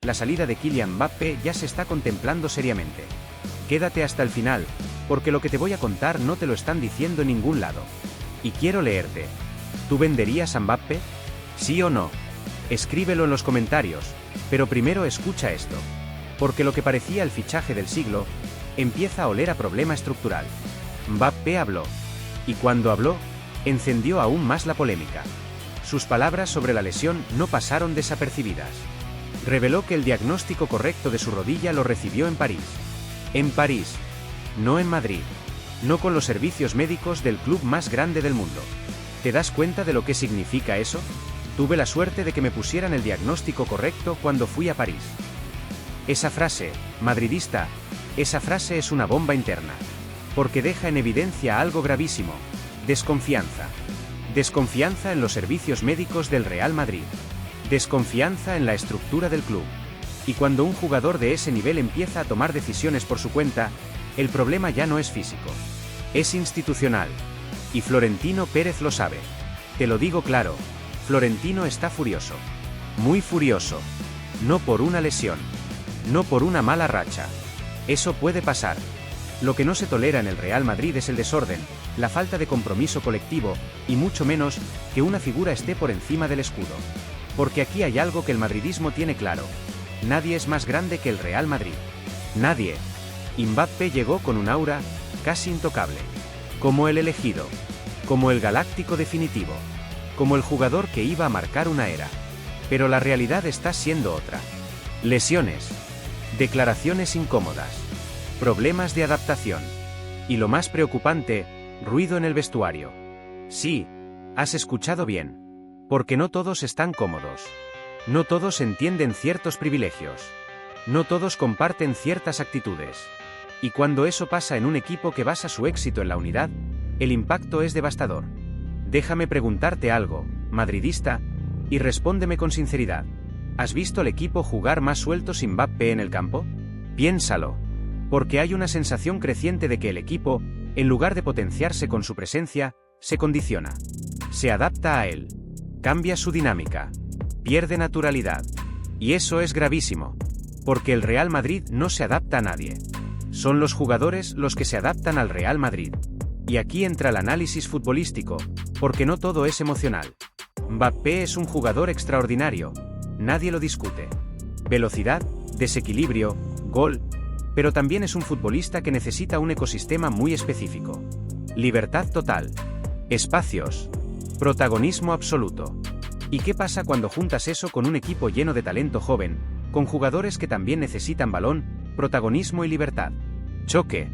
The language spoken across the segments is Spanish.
la salida de Kylian Mbappé ya se está contemplando seriamente. Quédate hasta el final, porque lo que te voy a contar no te lo están diciendo en ningún lado. Y quiero leerte. ¿Tú venderías a Mbappé? ¿Sí o no? Escríbelo en los comentarios, pero primero escucha esto. Porque lo que parecía el fichaje del siglo, empieza a oler a problema estructural. Mbappé habló. Y cuando habló, encendió aún más la polémica. Sus palabras sobre la lesión no pasaron desapercibidas. Reveló que el diagnóstico correcto de su rodilla lo recibió en París. En París. No en Madrid. No con los servicios médicos del club más grande del mundo. ¿Te das cuenta de lo que significa eso? Tuve la suerte de que me pusieran el diagnóstico correcto cuando fui a París. Esa frase, madridista, esa frase es una bomba interna. Porque deja en evidencia algo gravísimo. Desconfianza. Desconfianza en los servicios médicos del Real Madrid. Desconfianza en la estructura del club. Y cuando un jugador de ese nivel empieza a tomar decisiones por su cuenta, el problema ya no es físico. Es institucional. Y Florentino Pérez lo sabe. Te lo digo claro, Florentino está furioso. Muy furioso. No por una lesión. No por una mala racha. Eso puede pasar. Lo que no se tolera en el Real Madrid es el desorden, la falta de compromiso colectivo, y mucho menos, que una figura esté por encima del escudo. Porque aquí hay algo que el madridismo tiene claro. Nadie es más grande que el Real Madrid. Nadie. Mbappé llegó con un aura, casi intocable. Como el elegido. Como el galáctico definitivo. Como el jugador que iba a marcar una era. Pero la realidad está siendo otra. Lesiones. Declaraciones incómodas. Problemas de adaptación. Y lo más preocupante, ruido en el vestuario. Sí, has escuchado bien. Porque no todos están cómodos. No todos entienden ciertos privilegios. No todos comparten ciertas actitudes. Y cuando eso pasa en un equipo que basa su éxito en la unidad, el impacto es devastador. Déjame preguntarte algo, madridista, y respóndeme con sinceridad. ¿Has visto al equipo jugar más suelto sin Mbappé en el campo? Piénsalo. Porque hay una sensación creciente de que el equipo, en lugar de potenciarse con su presencia, se condiciona. Se adapta a él. Cambia su dinámica. Pierde naturalidad. Y eso es gravísimo. Porque el Real Madrid no se adapta a nadie. Son los jugadores los que se adaptan al Real Madrid. Y aquí entra el análisis futbolístico, porque no todo es emocional. Mbappé es un jugador extraordinario. Nadie lo discute. Velocidad, desequilibrio, gol. Pero también es un futbolista que necesita un ecosistema muy específico. Libertad total. Espacios. Protagonismo absoluto. ¿Y qué pasa cuando juntas eso con un equipo lleno de talento joven, con jugadores que también necesitan balón, protagonismo y libertad? Choque.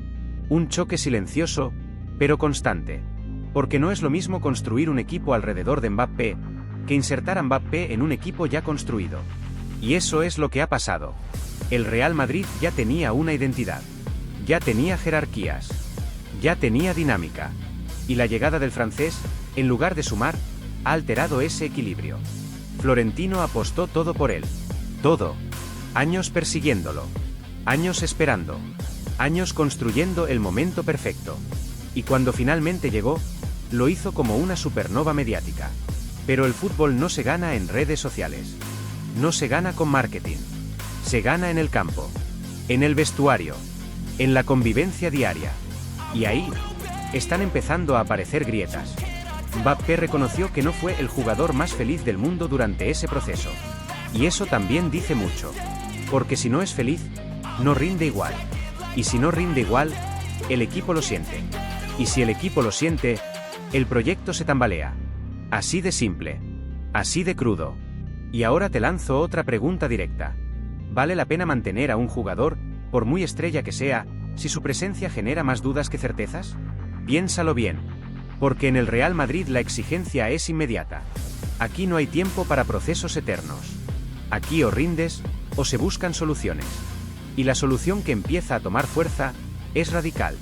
Un choque silencioso, pero constante. Porque no es lo mismo construir un equipo alrededor de Mbappé, que insertar a Mbappé en un equipo ya construido. Y eso es lo que ha pasado. El Real Madrid ya tenía una identidad. Ya tenía jerarquías. Ya tenía dinámica. Y la llegada del francés, en lugar de sumar, ha alterado ese equilibrio. Florentino apostó todo por él. Todo. Años persiguiéndolo. Años esperando. Años construyendo el momento perfecto. Y cuando finalmente llegó, lo hizo como una supernova mediática. Pero el fútbol no se gana en redes sociales. No se gana con marketing. Se gana en el campo. En el vestuario. En la convivencia diaria. Y ahí, están empezando a aparecer grietas. Mbappé reconoció que no fue el jugador más feliz del mundo durante ese proceso. Y eso también dice mucho. Porque si no es feliz, no rinde igual. Y si no rinde igual, el equipo lo siente. Y si el equipo lo siente, el proyecto se tambalea. Así de simple. Así de crudo. Y ahora te lanzo otra pregunta directa. ¿Vale la pena mantener a un jugador, por muy estrella que sea, si su presencia genera más dudas que certezas? Piénsalo bien. Porque en el Real Madrid la exigencia es inmediata. Aquí no hay tiempo para procesos eternos. Aquí o rindes, o se buscan soluciones. Y la solución que empieza a tomar fuerza, es radical.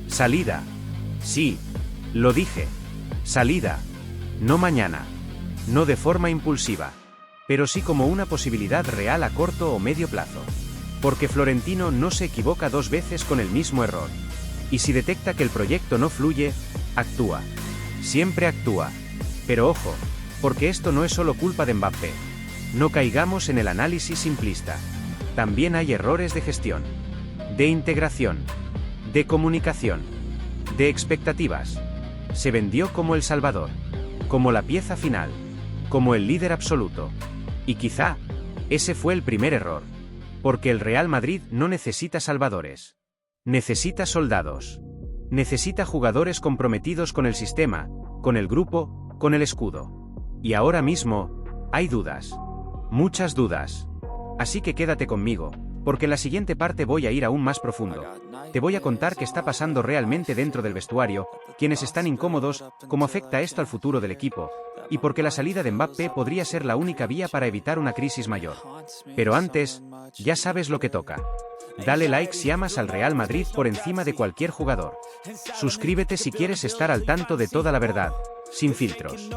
Salida. Sí, lo dije. Salida. No mañana. No de forma impulsiva. Pero sí como una posibilidad real a corto o medio plazo. Porque Florentino no se equivoca dos veces con el mismo error. Y si detecta que el proyecto no fluye, actúa. Siempre actúa. Pero ojo, porque esto no es solo culpa de Mbappé. No caigamos en el análisis simplista. También hay errores de gestión, de integración, de comunicación, de expectativas. Se vendió como el salvador, como la pieza final, como el líder absoluto. Y quizá, ese fue el primer error. Porque el Real Madrid no necesita salvadores. Necesita soldados. Necesita jugadores comprometidos con el sistema, con el grupo, con el escudo. Y ahora mismo, hay dudas. Muchas dudas. Así que quédate conmigo, porque en la siguiente parte voy a ir aún más profundo. Te voy a contar qué está pasando realmente dentro del vestuario, quiénes están incómodos, cómo afecta esto al futuro del equipo, y por qué la salida de Mbappé podría ser la única vía para evitar una crisis mayor. Pero antes, ya sabes lo que toca. Dale like si amas al Real Madrid por encima de cualquier jugador. Suscríbete si quieres estar al tanto de toda la verdad, sin filtros.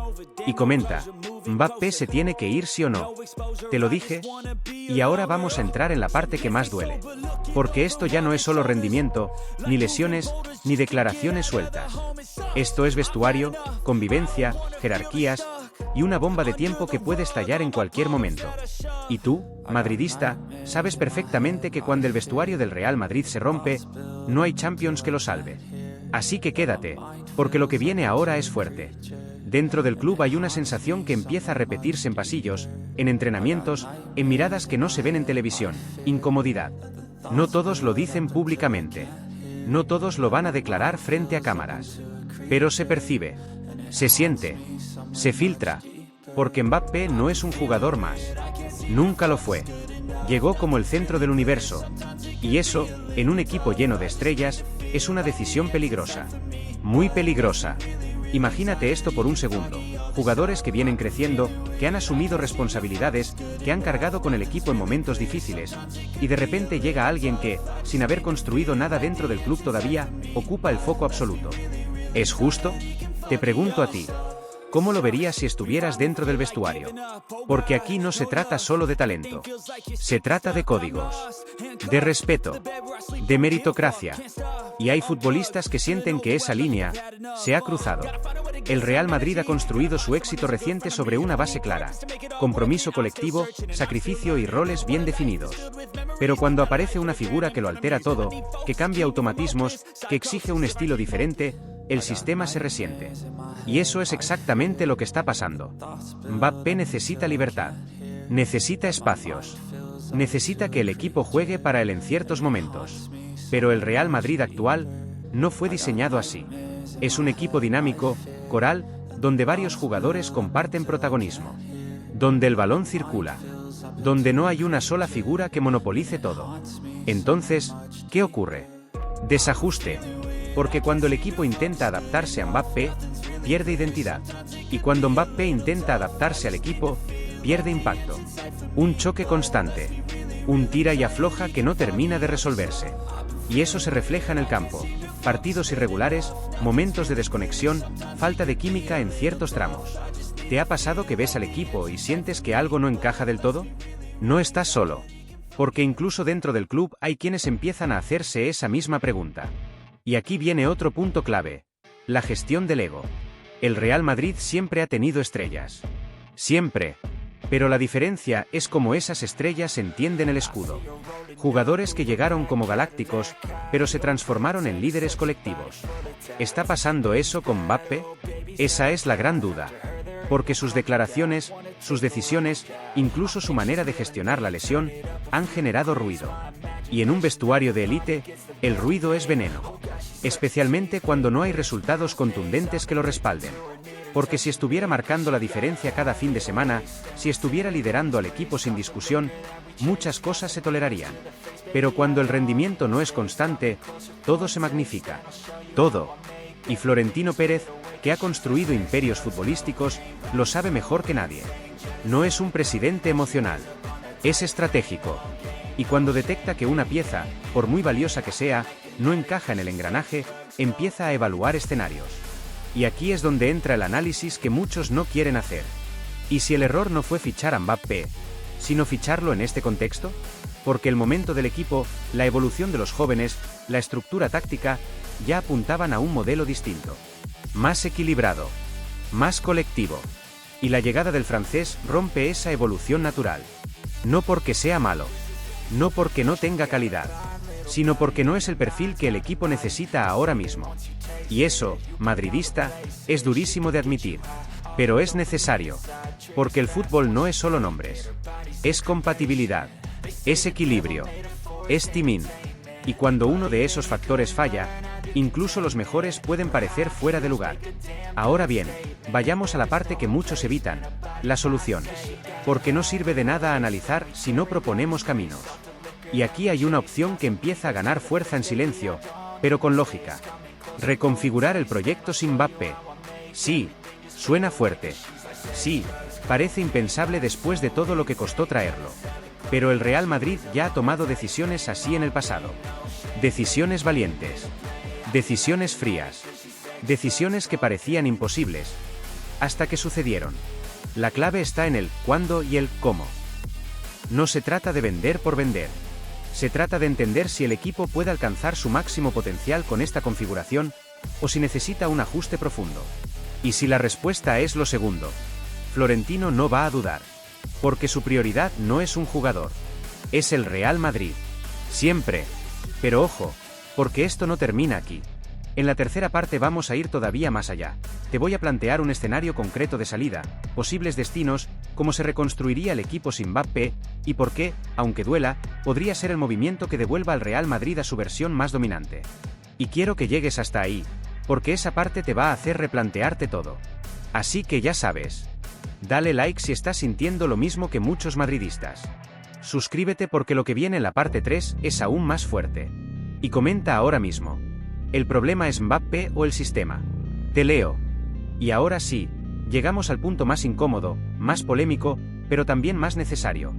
Y comenta, ¿Mbappé se tiene que ir sí o no? ¿Te lo dije? Y ahora vamos a entrar en la parte que más duele. Porque esto ya no es solo rendimiento, ni lesiones, ni declaraciones sueltas. Esto es vestuario, convivencia, jerarquías, y una bomba de tiempo que puede estallar en cualquier momento. Y tú, madridista, sabes perfectamente que cuando el vestuario del Real Madrid se rompe, no hay Champions que lo salve. Así que quédate, porque lo que viene ahora es fuerte. Dentro del club hay una sensación que empieza a repetirse en pasillos, en entrenamientos, en miradas que no se ven en televisión, incomodidad. No todos lo dicen públicamente. No todos lo van a declarar frente a cámaras. Pero se percibe. Se siente. Se filtra. Porque Mbappé no es un jugador más. Nunca lo fue. Llegó como el centro del universo. Y eso, en un equipo lleno de estrellas, es una decisión peligrosa. Muy peligrosa. Imagínate esto por un segundo. Jugadores que vienen creciendo, que han asumido responsabilidades, que han cargado con el equipo en momentos difíciles, y de repente llega alguien que, sin haber construido nada dentro del club todavía, ocupa el foco absoluto. ¿Es justo? Te pregunto a ti. ¿Cómo lo verías si estuvieras dentro del vestuario? Porque aquí no se trata solo de talento. Se trata de códigos, de respeto, de meritocracia. Y hay futbolistas que sienten que esa línea se ha cruzado. El Real Madrid ha construido su éxito reciente sobre una base clara: compromiso colectivo, sacrificio y roles bien definidos. Pero cuando aparece una figura que lo altera todo, que cambia automatismos, que exige un estilo diferente, el sistema se resiente. Y eso es exactamente lo que está pasando. Mbappé necesita libertad. Necesita espacios. Necesita que el equipo juegue para él en ciertos momentos. Pero el Real Madrid actual no fue diseñado así. Es un equipo dinámico, coral, donde varios jugadores comparten protagonismo. Donde el balón circula. Donde no hay una sola figura que monopolice todo. Entonces, ¿qué ocurre? Desajuste. Porque cuando el equipo intenta adaptarse a Mbappé, pierde identidad. Y cuando Mbappé intenta adaptarse al equipo, pierde impacto. Un choque constante. Un tira y afloja que no termina de resolverse. Y eso se refleja en el campo. Partidos irregulares, momentos de desconexión, falta de química en ciertos tramos. ¿Te ha pasado que ves al equipo y sientes que algo no encaja del todo? No estás solo. Porque incluso dentro del club hay quienes empiezan a hacerse esa misma pregunta. Y aquí viene otro punto clave: la gestión del ego. El Real Madrid siempre ha tenido estrellas. Siempre. Pero la diferencia es cómo esas estrellas entienden el escudo. Jugadores que llegaron como galácticos, pero se transformaron en líderes colectivos. ¿Está pasando eso con Mbappé? Esa es la gran duda. Porque sus declaraciones, sus decisiones, incluso su manera de gestionar la lesión, han generado ruido. Y en un vestuario de élite, el ruido es veneno. Especialmente cuando no hay resultados contundentes que lo respalden. Porque si estuviera marcando la diferencia cada fin de semana, si estuviera liderando al equipo sin discusión, muchas cosas se tolerarían. Pero cuando el rendimiento no es constante, todo se magnifica. Todo. Y Florentino Pérez, que ha construido imperios futbolísticos, lo sabe mejor que nadie. No es un presidente emocional. Es estratégico. Y cuando detecta que una pieza, por muy valiosa que sea, no encaja en el engranaje, empieza a evaluar escenarios. Y aquí es donde entra el análisis que muchos no quieren hacer. ¿Y si el error no fue fichar a Mbappé, sino ficharlo en este contexto? Porque el momento del equipo, la evolución de los jóvenes, la estructura táctica, ya apuntaban a un modelo distinto. Más equilibrado. Más colectivo. Y la llegada del francés rompe esa evolución natural. No porque sea malo, no porque no tenga calidad, sino porque no es el perfil que el equipo necesita ahora mismo. Y eso, madridista, es durísimo de admitir. Pero es necesario. Porque el fútbol no es solo nombres. Es compatibilidad. Es equilibrio. Es timing. Y cuando uno de esos factores falla, incluso los mejores pueden parecer fuera de lugar. Ahora bien, vayamos a la parte que muchos evitan, la solución. Porque no sirve de nada analizar si no proponemos caminos. Y aquí hay una opción que empieza a ganar fuerza en silencio, pero con lógica. Reconfigurar el proyecto sin Mbappé. Sí, suena fuerte. Sí, parece impensable después de todo lo que costó traerlo. Pero el Real Madrid ya ha tomado decisiones así en el pasado. Decisiones valientes. Decisiones frías. Decisiones que parecían imposibles. Hasta que sucedieron. La clave está en el cuándo y el cómo. No se trata de vender por vender. Se trata de entender si el equipo puede alcanzar su máximo potencial con esta configuración, o si necesita un ajuste profundo. Y si la respuesta es lo segundo, Florentino no va a dudar. Porque su prioridad no es un jugador. Es el Real Madrid. Siempre. Pero ojo, porque esto no termina aquí. En la tercera parte vamos a ir todavía más allá. Te voy a plantear un escenario concreto de salida, posibles destinos, cómo se reconstruiría el equipo sin Mbappé, y por qué, aunque duela, podría ser el movimiento que devuelva al Real Madrid a su versión más dominante. Y quiero que llegues hasta ahí, porque esa parte te va a hacer replantearte todo. Así que ya sabes. Dale like si estás sintiendo lo mismo que muchos madridistas. Suscríbete porque lo que viene en la parte 3 es aún más fuerte. Y comenta ahora mismo. ¿El problema es Mbappé o el sistema? Te leo. Y ahora sí, llegamos al punto más incómodo, más polémico, pero también más necesario.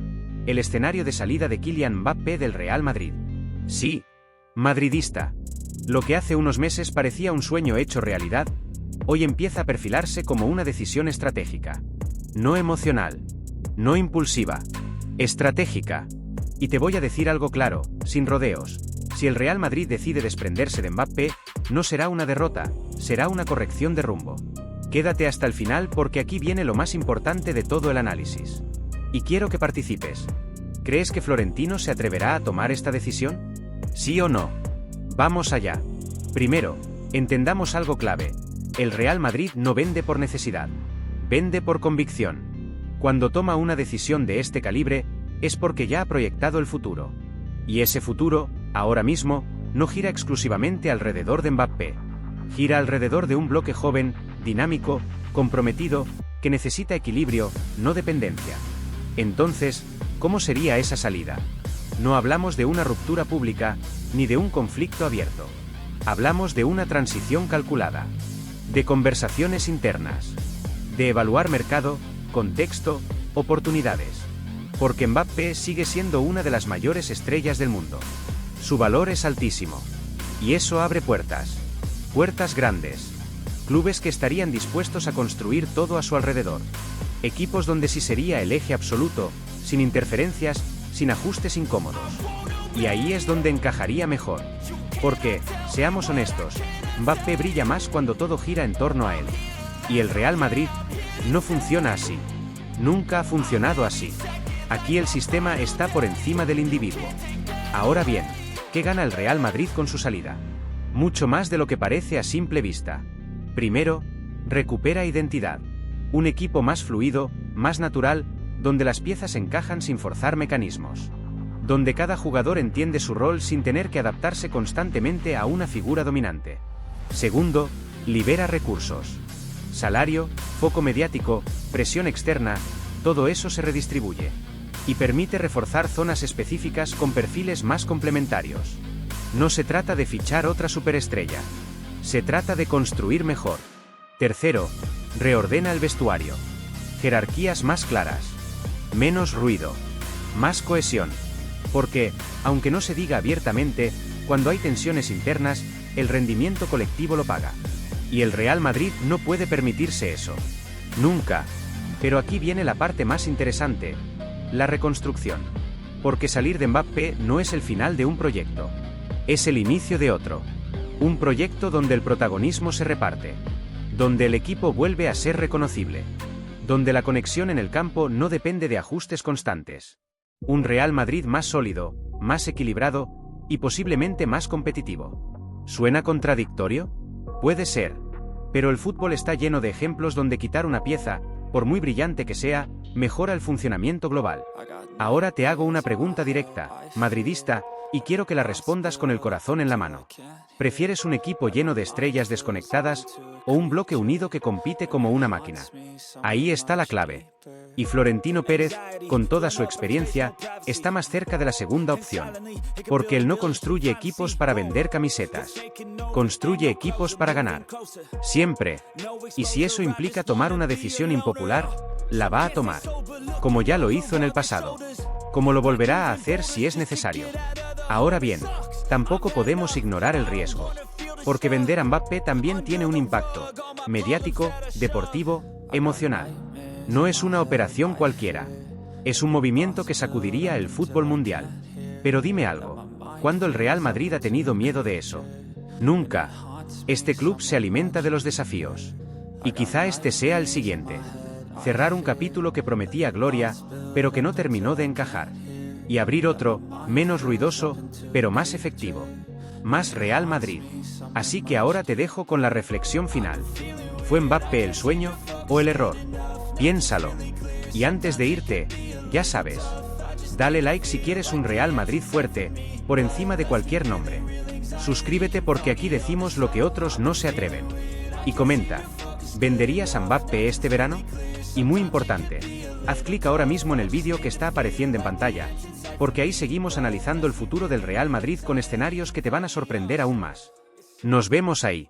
El escenario de salida de Kylian Mbappé del Real Madrid. Sí, madridista. Lo que hace unos meses parecía un sueño hecho realidad, hoy empieza a perfilarse como una decisión estratégica. No emocional. No impulsiva. Estratégica. Y te voy a decir algo claro, sin rodeos. Si el Real Madrid decide desprenderse de Mbappé, no será una derrota, será una corrección de rumbo. Quédate hasta el final porque aquí viene lo más importante de todo el análisis. Y quiero que participes. ¿Crees que Florentino se atreverá a tomar esta decisión? ¿Sí o no? Vamos allá. Primero, entendamos algo clave. El Real Madrid no vende por necesidad. Vende por convicción. Cuando toma una decisión de este calibre, es porque ya ha proyectado el futuro. Y ese futuro, ahora mismo, no gira exclusivamente alrededor de Mbappé. Gira alrededor de un bloque joven, dinámico, comprometido, que necesita equilibrio, no dependencia. Entonces, ¿cómo sería esa salida? No hablamos de una ruptura pública, ni de un conflicto abierto. Hablamos de una transición calculada. De conversaciones internas. De evaluar mercado, contexto, oportunidades. Porque Mbappé sigue siendo una de las mayores estrellas del mundo. Su valor es altísimo. Y eso abre puertas. Puertas grandes. Clubes que estarían dispuestos a construir todo a su alrededor. Equipos donde sí sería el eje absoluto, sin interferencias, sin ajustes incómodos. Y ahí es donde encajaría mejor. Porque, seamos honestos, Mbappé brilla más cuando todo gira en torno a él. Y el Real Madrid no funciona así. Nunca ha funcionado así. Aquí el sistema está por encima del individuo. Ahora bien, ¿qué gana el Real Madrid con su salida? Mucho más de lo que parece a simple vista. Primero, recupera identidad. Un equipo más fluido, más natural, donde las piezas encajan sin forzar mecanismos. Donde cada jugador entiende su rol sin tener que adaptarse constantemente a una figura dominante. Segundo, libera recursos. Salario, foco mediático, presión externa, todo eso se redistribuye. Y permite reforzar zonas específicas con perfiles más complementarios. No se trata de fichar otra superestrella. Se trata de construir mejor. Tercero, reordena el vestuario. Jerarquías más claras. Menos ruido. Más cohesión. Porque, aunque no se diga abiertamente, cuando hay tensiones internas, el rendimiento colectivo lo paga. Y el Real Madrid no puede permitirse eso. Nunca. Pero aquí viene la parte más interesante. La reconstrucción. Porque salir de Mbappé no es el final de un proyecto. Es el inicio de otro. Un proyecto donde el protagonismo se reparte. Donde el equipo vuelve a ser reconocible. donde la conexión en el campo no depende de ajustes constantes. Un Real Madrid más sólido, más equilibrado y posiblemente más competitivo. ¿Suena contradictorio? Puede ser. Pero el fútbol está lleno de ejemplos donde quitar una pieza, por muy brillante que sea, mejora el funcionamiento global. Ahora te hago una pregunta directa, madridista, y quiero que la respondas con el corazón en la mano. ¿Prefieres un equipo lleno de estrellas desconectadas o un bloque unido que compite como una máquina? Ahí está la clave. Y Florentino Pérez, con toda su experiencia, está más cerca de la segunda opción. Porque él no construye equipos para vender camisetas. Construye equipos para ganar. Siempre. Y si eso implica tomar una decisión impopular, la va a tomar. Como ya lo hizo en el pasado. Como lo volverá a hacer si es necesario. Ahora bien, tampoco podemos ignorar el riesgo. Porque vender a Mbappé también tiene un impacto mediático, deportivo, emocional. No es una operación cualquiera. Es un movimiento que sacudiría el fútbol mundial. Pero dime algo. ¿Cuándo el Real Madrid ha tenido miedo de eso? Nunca. Este club se alimenta de los desafíos. Y quizá este sea el siguiente. Cerrar un capítulo que prometía gloria, pero que no terminó de encajar. Y abrir otro, menos ruidoso, pero más efectivo. Más Real Madrid. Así que ahora te dejo con la reflexión final. ¿Fue Mbappé el sueño o el error? Piénsalo. Y antes de irte, ya sabes. Dale like si quieres un Real Madrid fuerte, por encima de cualquier nombre. Suscríbete porque aquí decimos lo que otros no se atreven. Y comenta, ¿venderías a Mbappé este verano? Y muy importante, haz clic ahora mismo en el vídeo que está apareciendo en pantalla, porque ahí seguimos analizando el futuro del Real Madrid con escenarios que te van a sorprender aún más. Nos vemos ahí.